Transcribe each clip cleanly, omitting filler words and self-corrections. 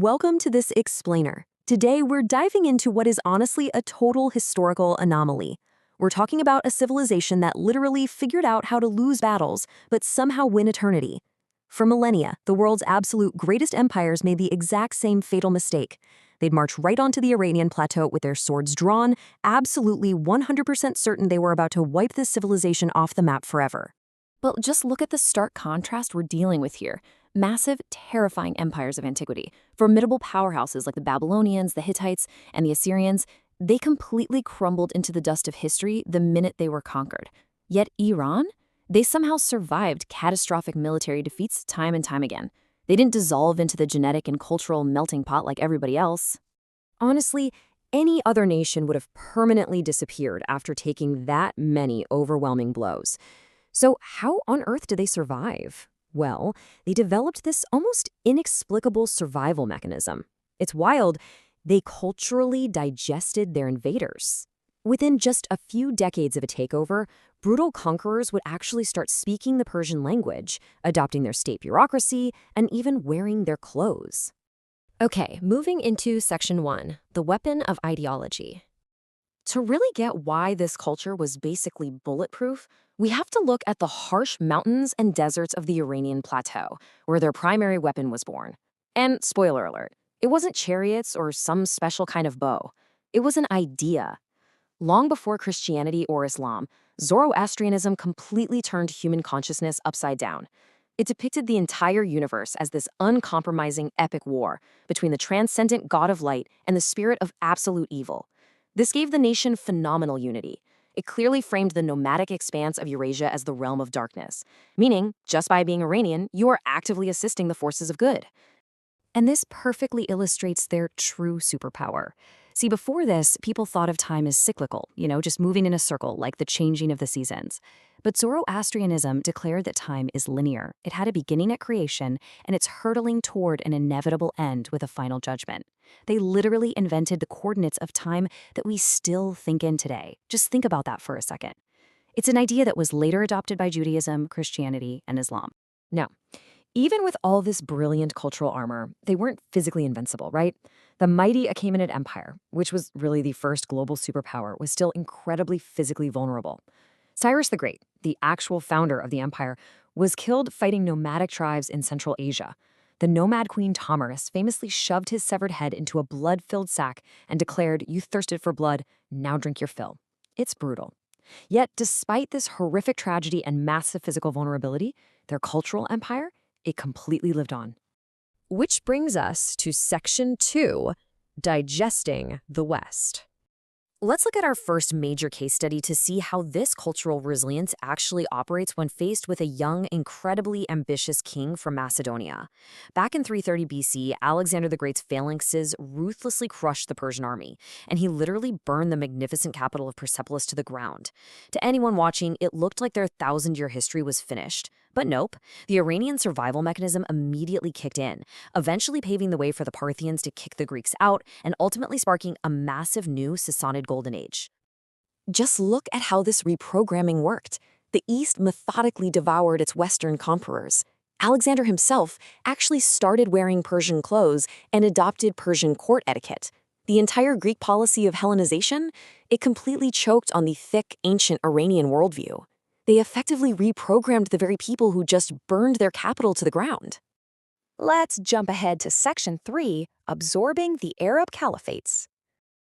Welcome to this explainer. Today, we're diving into what is honestly a total historical anomaly. We're talking about a civilization that literally figured out how to lose battles, but somehow win eternity. For millennia, the world's absolute greatest empires made the exact same fatal mistake. They'd march right onto the Iranian plateau with their swords drawn, absolutely 100% certain they were about to wipe this civilization off the map forever. But just look at the stark contrast we're dealing with here. Massive, terrifying empires of antiquity, formidable powerhouses like the Babylonians, the Hittites, and the Assyrians, they completely crumbled into the dust of history the minute they were conquered. Yet Iran? They somehow survived catastrophic military defeats time and time again. They didn't dissolve into the genetic and cultural melting pot like everybody else. Honestly, any other nation would have permanently disappeared after taking that many overwhelming blows. So how on earth did they survive? Well, they developed this almost inexplicable survival mechanism. It's wild. They culturally digested their invaders. Within just a few decades of a takeover, brutal conquerors would actually start speaking the Persian language, adopting their state bureaucracy, and even wearing their clothes. Okay, moving into Section 1, the weapon of ideology. To really get why this culture was basically bulletproof, we have to look at the harsh mountains and deserts of the Iranian plateau, where their primary weapon was born. And spoiler alert, it wasn't chariots or some special kind of bow. It was an idea. Long before Christianity or Islam, Zoroastrianism completely turned human consciousness upside down. It depicted the entire universe as this uncompromising epic war between the transcendent god of light and the spirit of absolute evil. This gave the nation phenomenal unity. It clearly framed the nomadic expanse of Eurasia as the realm of darkness, meaning, just by being Iranian, you are actively assisting the forces of good. And this perfectly illustrates their true superpower. See, before this, people thought of time as cyclical, just moving in a circle like the changing of the seasons. But Zoroastrianism declared that time is linear. It had a beginning at creation, and it's hurtling toward an inevitable end with a final judgment. They literally invented the coordinates of time that we still think in today. Just think about that for a second. It's an idea that was later adopted by Judaism, Christianity, and Islam. Now, even with all this brilliant cultural armor, they weren't physically invincible, right? The mighty Achaemenid Empire, which was really the first global superpower, was still incredibly physically vulnerable. Cyrus the Great, the actual founder of the empire, was killed fighting nomadic tribes in Central Asia. The nomad queen Tomyris famously shoved his severed head into a blood-filled sack and declared, "You thirsted for blood, now drink your fill." It's brutal. Yet, despite this horrific tragedy and massive physical vulnerability, their cultural empire, it completely lived on. Which brings us to Section 2, Digesting the West. Let's look at our first major case study to see how this cultural resilience actually operates when faced with a young, incredibly ambitious king from Macedonia. Back in 330 BC, Alexander the Great's phalanxes ruthlessly crushed the Persian army, and he literally burned the magnificent capital of Persepolis to the ground. To anyone watching, it looked like their thousand-year history was finished. But nope, the Iranian survival mechanism immediately kicked in, eventually paving the way for the Parthians to kick the Greeks out and ultimately sparking a massive new Sassanid Golden Age. Just look at how this reprogramming worked. The East methodically devoured its Western conquerors. Alexander himself actually started wearing Persian clothes and adopted Persian court etiquette. The entire Greek policy of Hellenization, it completely choked on the thick, ancient Iranian worldview. They effectively reprogrammed the very people who just burned their capital to the ground. Let's jump ahead to Section 3, Absorbing the Arab Caliphates.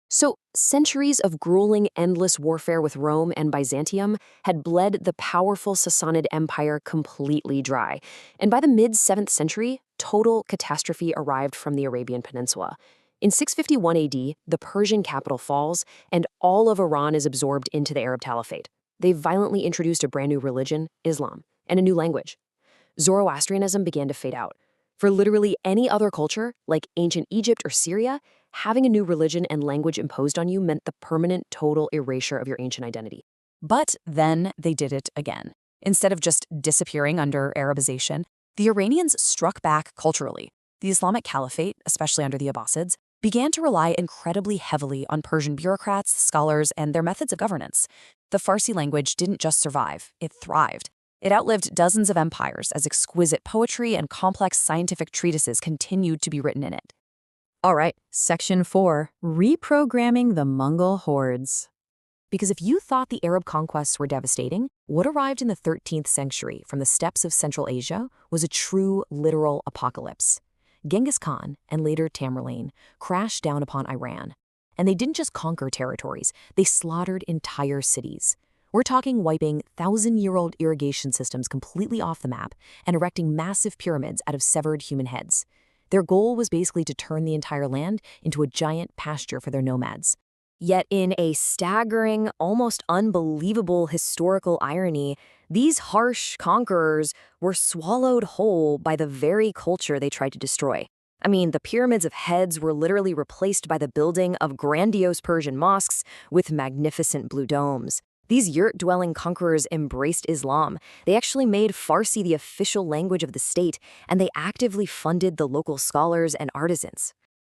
So, centuries of grueling, endless warfare with Rome and Byzantium had bled the powerful Sassanid Empire completely dry. And by the mid-7th century, total catastrophe arrived from the Arabian Peninsula. In 651 AD, the Persian capital falls, and all of Iran is absorbed into the Arab Caliphate. They violently introduced a brand new religion, Islam, and a new language. Zoroastrianism began to fade out. For literally any other culture, like ancient Egypt or Syria, having a new religion and language imposed on you meant the permanent, total erasure of your ancient identity. But then they did it again. Instead of just disappearing under Arabization, the Iranians struck back culturally. The Islamic Caliphate, especially under the Abbasids, began to rely incredibly heavily on Persian bureaucrats, scholars, and their methods of governance. The Farsi language didn't just survive, it thrived. It outlived dozens of empires as exquisite poetry and complex scientific treatises continued to be written in it. All right, Section 4, Reprogramming the Mongol Hordes. Because if you thought the Arab conquests were devastating, what arrived in the 13th century from the steppes of Central Asia was a true, literal apocalypse. Genghis Khan, and later Tamerlane, crashed down upon Iran. And they didn't just conquer territories, they slaughtered entire cities. We're talking wiping thousand-year-old irrigation systems completely off the map and erecting massive pyramids out of severed human heads. Their goal was basically to turn the entire land into a giant pasture for their nomads. Yet in a staggering, almost unbelievable historical irony, these harsh conquerors were swallowed whole by the very culture they tried to destroy. I mean, the pyramids of heads were literally replaced by the building of grandiose Persian mosques with magnificent blue domes. These yurt-dwelling conquerors embraced Islam. They actually made Farsi the official language of the state, and they actively funded the local scholars and artisans.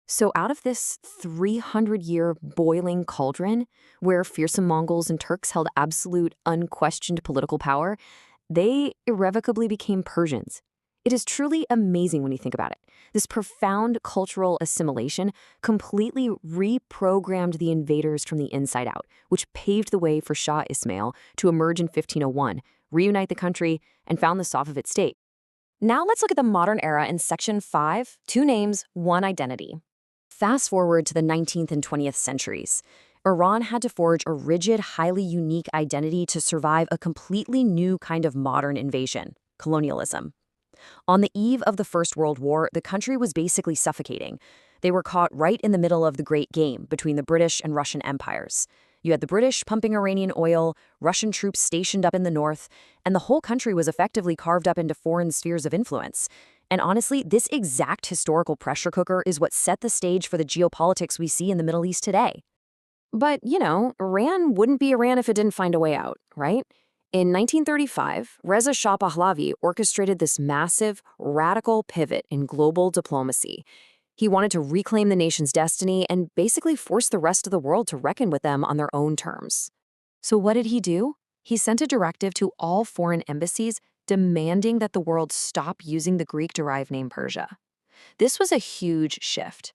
So out of this 300-year boiling cauldron, where fearsome Mongols and Turks held absolute, unquestioned political power, they irrevocably became Persians. It is truly amazing when you think about it. This profound cultural assimilation completely reprogrammed the invaders from the inside out, which paved the way for Shah Ismail to emerge in 1501, reunite the country, and found the Safavid state. Now let's look at the modern era in Section 5, 2 names, 1 identity. Fast forward to the 19th and 20th centuries. Iran had to forge a rigid, highly unique identity to survive a completely new kind of modern invasion, colonialism. On the eve of the First World War, the country was basically suffocating. They were caught right in the middle of the Great Game between the British and Russian empires. You had the British pumping Iranian oil, Russian troops stationed up in the north, and the whole country was effectively carved up into foreign spheres of influence. And honestly, this exact historical pressure cooker is what set the stage for the geopolitics we see in the Middle East today. But, Iran wouldn't be Iran if it didn't find a way out, right? In 1935, Reza Shah Pahlavi orchestrated this massive, radical pivot in global diplomacy. He wanted to reclaim the nation's destiny and basically force the rest of the world to reckon with them on their own terms. So what did he do? He sent a directive to all foreign embassies demanding that the world stop using the Greek-derived name Persia. This was a huge shift.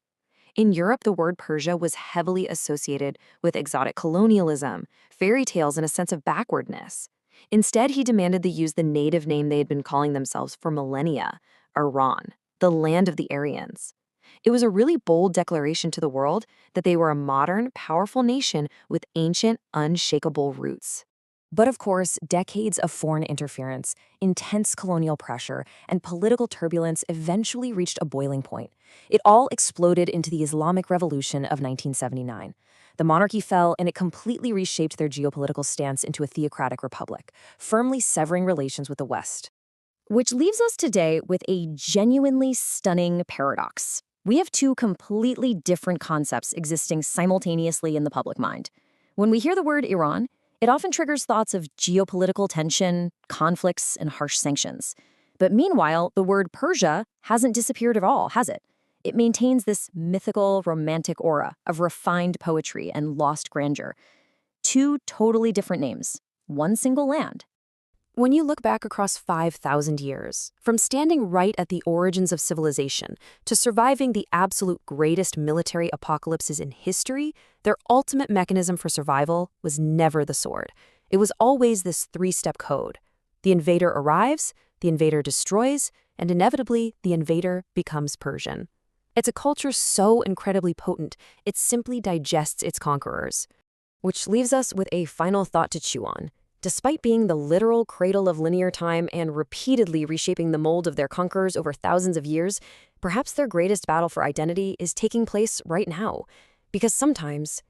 In Europe, the word Persia was heavily associated with exotic colonialism, fairy tales, and a sense of backwardness. Instead, he demanded they use the native name they had been calling themselves for millennia, Iran, the land of the Aryans. It was a really bold declaration to the world that they were a modern, powerful nation with ancient, unshakable roots. But of course, decades of foreign interference, intense colonial pressure, and political turbulence eventually reached a boiling point. It all exploded into the Islamic Revolution of 1979. The monarchy fell, and it completely reshaped their geopolitical stance into a theocratic republic, firmly severing relations with the West. Which leaves us today with a genuinely stunning paradox. We have 2 completely different concepts existing simultaneously in the public mind. When we hear the word Iran, it often triggers thoughts of geopolitical tension, conflicts, and harsh sanctions. But meanwhile, the word Persia hasn't disappeared at all, has it? It maintains this mythical, romantic aura of refined poetry and lost grandeur. 2 totally different names, 1 single land. When you look back across 5,000 years, from standing right at the origins of civilization to surviving the absolute greatest military apocalypses in history, their ultimate mechanism for survival was never the sword. It was always this 3-step code. The invader arrives, the invader destroys, and inevitably, the invader becomes Persian. It's a culture so incredibly potent, it simply digests its conquerors. Which leaves us with a final thought to chew on. Despite being the literal cradle of linear time and repeatedly reshaping the mold of their conquerors over thousands of years, perhaps their greatest battle for identity is taking place right now. Because sometimes